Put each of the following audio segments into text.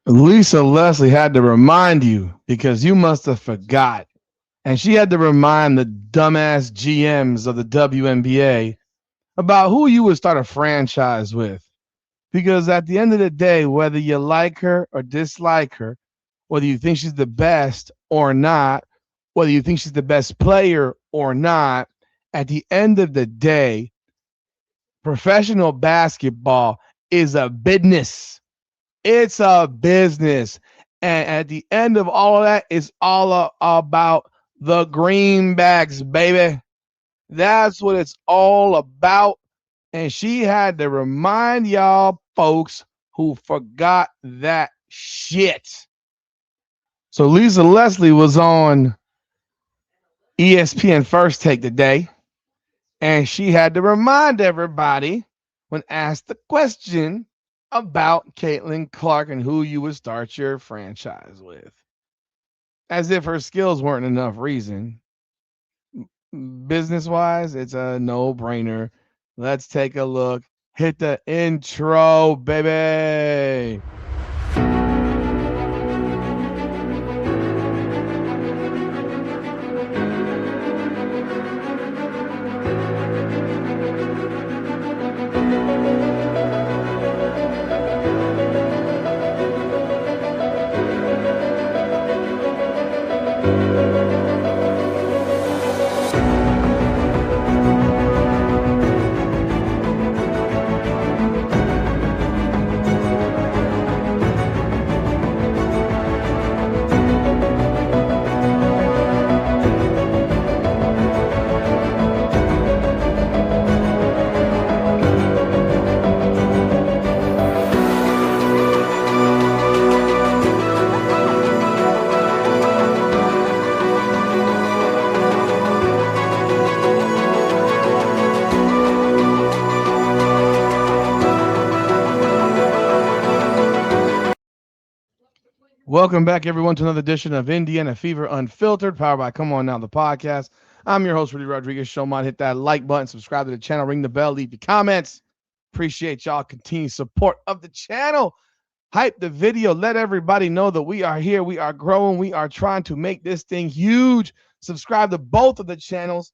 Lisa Leslie had to remind you because you must have forgot. And she had to remind the dumbass GMs of the WNBA about who you would start a franchise with. Because at the end of the day, whether you like her or dislike her, whether you think she's the best or not, whether you think she's the best player or not, at the end of the day, professional basketball is a business. It's a business. And at the end of all of that, it's all about the greenbacks, baby. That's what it's all about. And she had to remind y'all folks who forgot that shit. So Lisa Leslie was on ESPN First Take today, and she had to remind everybody when asked the question about Caitlin Clark and who you would start your franchise with. As if her skills weren't enough reason. Business wise, it's a no brainer. Let's take a look. Hit the intro, baby. Welcome back, everyone, to another edition of Indiana Fever Unfiltered, powered by Come On Now, the podcast. I'm your host, Rudy Rodriguez. Show mine. Hit that like button, subscribe to the channel, ring the bell, leave your comments. Appreciate y'all continued support of the channel. Hype the video. Let everybody know that we are here. We are growing. We are trying to make this thing huge. Subscribe to both of the channels.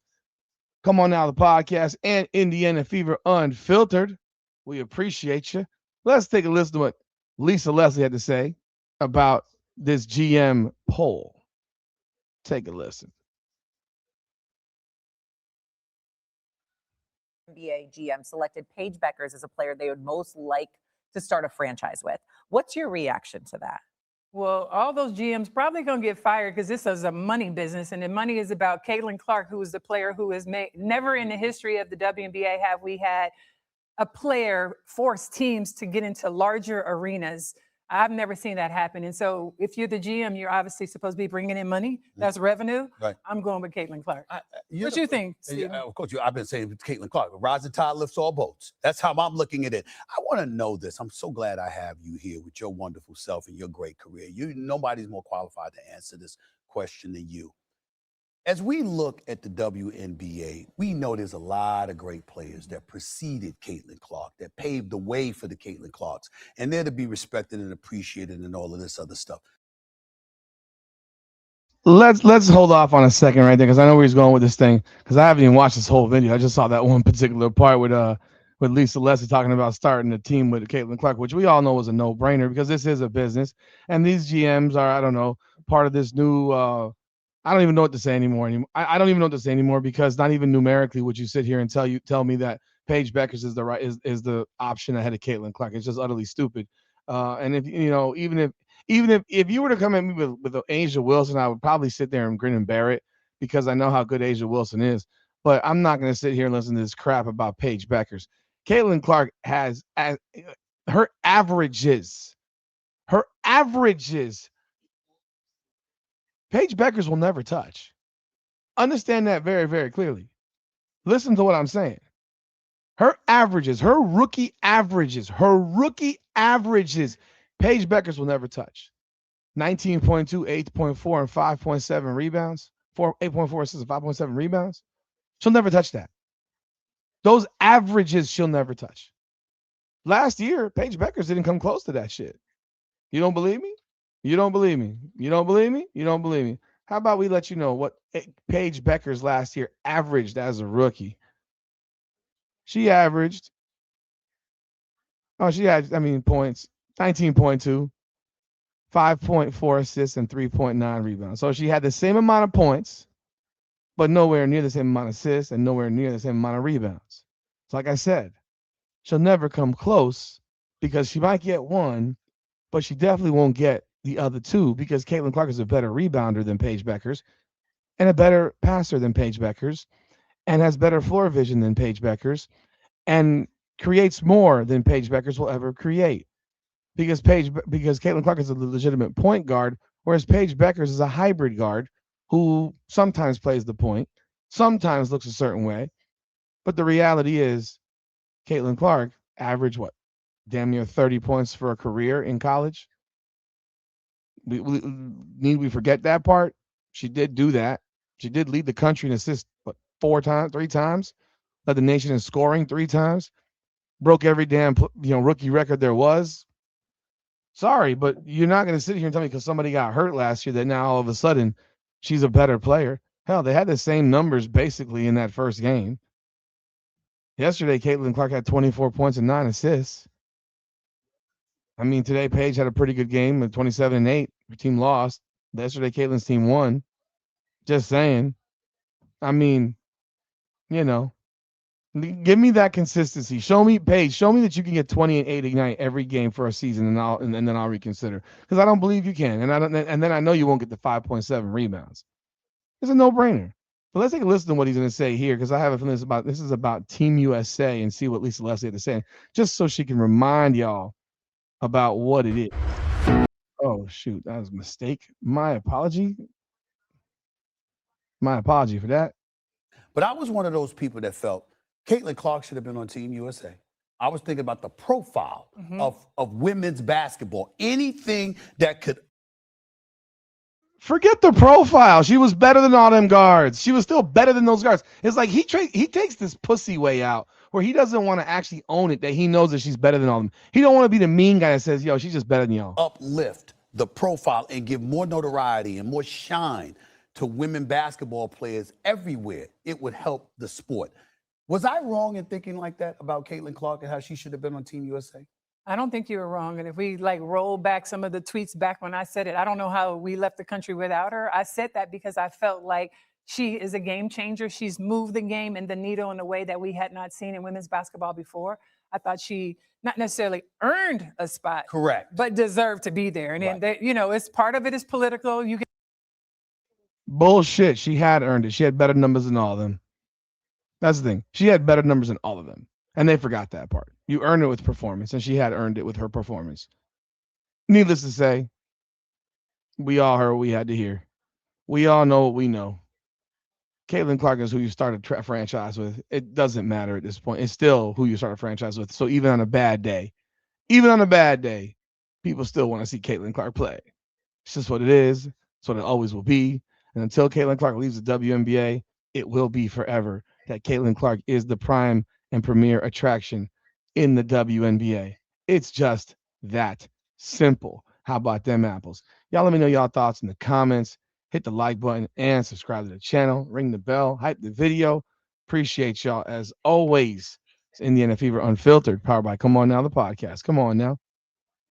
Come On Now, the podcast, and Indiana Fever Unfiltered. We appreciate you. Let's take a listen to what Lisa Leslie had to say about this GM poll. Take a listen. WNBA GM selected Paige Beckers as a player they would most like to start a franchise with. What's your reaction to that? Well, all those GMs probably going to get fired because this is a money business, and the money is about Caitlin Clark, who is the player who has made. Never in the history of the WNBA have we had a player force teams to get into larger arenas. I've never seen that happen. And so if you're the GM, you're obviously supposed to be bringing in money. That's revenue. Right. I'm going with Caitlin Clark. What you think, Stephen? Of course, I've been saying with Caitlin Clark, rising tide lifts all boats. That's how I'm looking at it. I want to know this. I'm so glad I have you here with your wonderful self and your great career. Nobody's more qualified to answer this question than you. As we look at the WNBA, we know there's a lot of great players that preceded Caitlin Clark, that paved the way for the Caitlin Clarks, and they're to be respected and appreciated and all of this other stuff. Let's hold off on a second right there because I know where he's going with this thing because I haven't even watched this whole video. I just saw that one particular part with Lisa Leslie talking about starting a team with Caitlin Clark, which we all know was a no-brainer because this is a business and these GMs are, I don't know, part of this new I don't even know what to say anymore. I don't even know what to say anymore because not even numerically would you sit here and tell me that Paige Beckers is the option ahead of Caitlin Clark. It's just utterly stupid. And if you know, even if you were to come at me with Asia Wilson, I would probably sit there and grin and bear it because I know how good Asia Wilson is. But I'm not going to sit here and listen to this crap about Paige Beckers. Caitlin Clark has her averages. Paige Beckers will never touch. Understand that very, very clearly. Listen to what I'm saying. Her rookie averages, Paige Beckers will never touch. 19.2, 8.4, and 5.7 rebounds. 8.4 assists and 5.7 rebounds. She'll never touch that. Those averages she'll never touch. Last year, Paige Beckers didn't come close to that shit. You don't believe me? You don't believe me? You don't believe me? You don't believe me? How about we let you know what Paige Beckers last year averaged as a rookie? She averaged, she had, points, 19.2, 5.4 assists, and 3.9 rebounds. So she had the same amount of points, but nowhere near the same amount of assists and nowhere near the same amount of rebounds. So like I said, she'll never come close because she might get one, but she definitely won't get the other two because Caitlin Clark is a better rebounder than Paige Beckers and a better passer than Paige Beckers and has better floor vision than Paige Beckers and creates more than Paige Beckers will ever create because Caitlin Clark is a legitimate point guard, whereas Paige Beckers is a hybrid guard who sometimes plays the point, sometimes looks a certain way, but the reality is Caitlin Clark averaged what, damn near 30 points for a career in college. Need we forget that part? She did do that. She did lead the country in assists, what, 3 times, led the nation in scoring 3 times, broke every damn rookie record there was. Sorry, but you're not going to sit here and tell me because somebody got hurt last year that now all of a sudden she's a better player. Hell, they had the same numbers basically in that first game. Yesterday, Caitlin Clark had 24 points and 9 assists. Today Paige had a pretty good game with 27-8. Her team lost. Yesterday, Caitlin's team won. Just saying. Give me that consistency. Show me, Paige. Show me that you can get 20 and 8 a night every game for a season, and then I'll reconsider. Because I don't believe you can, and then I know you won't get the 5.7 rebounds. It's a no-brainer. But let's take a listen to what he's going to say here, because I have a feeling this is about Team USA, and see what Lisa Leslie had to say, just so she can remind y'all about what it is. Oh shoot, that was a mistake. My apology. My apology for that. But I was one of those people that felt Caitlin Clark should have been on Team USA. I was thinking about the profile of women's basketball. Anything that could. Forget the profile. She was better than all them guards. She was still better than those guards. It's like he takes this pussy way out where he doesn't want to actually own it, that he knows that she's better than all of them. He don't want to be the mean guy that says, yo, she's just better than y'all. Uplift the profile and give more notoriety and more shine to women basketball players everywhere. It would help the sport. Was I wrong in thinking like that about Caitlin Clark and how she should have been on Team USA? I don't think you were wrong. And if we roll back some of the tweets back when I said it, I don't know how we left the country without her. I said that because I felt like she is a game changer. She's moved the game and the needle in a way that we had not seen in women's basketball before. I thought she not necessarily earned a spot, correct, but deserved to be there. And right. then, it's part of it is political. You can bullshit. She had earned it. She had better numbers than all of them. That's the thing. She had better numbers than all of them. And they forgot that part. You earn it with performance, and she had earned it with her performance. Needless to say, we all heard what we had to hear. We all know what we know. Caitlin Clark is who you start a franchise with. It doesn't matter at this point. It's still who you start a franchise with. So even on a bad day, people still want to see Caitlin Clark play. It's just what it is. It's what it always will be. And until Caitlin Clark leaves the WNBA, it will be forever that Caitlin Clark is the prime and premier attraction in the WNBA. It's just that simple. How about them apples? Y'all let me know y'all thoughts in the comments. Hit the like button and subscribe to the channel. Ring the bell. Hype the video. Appreciate y'all as always. It's Indiana Fever Unfiltered, powered by Come On Now, the podcast. Come on now.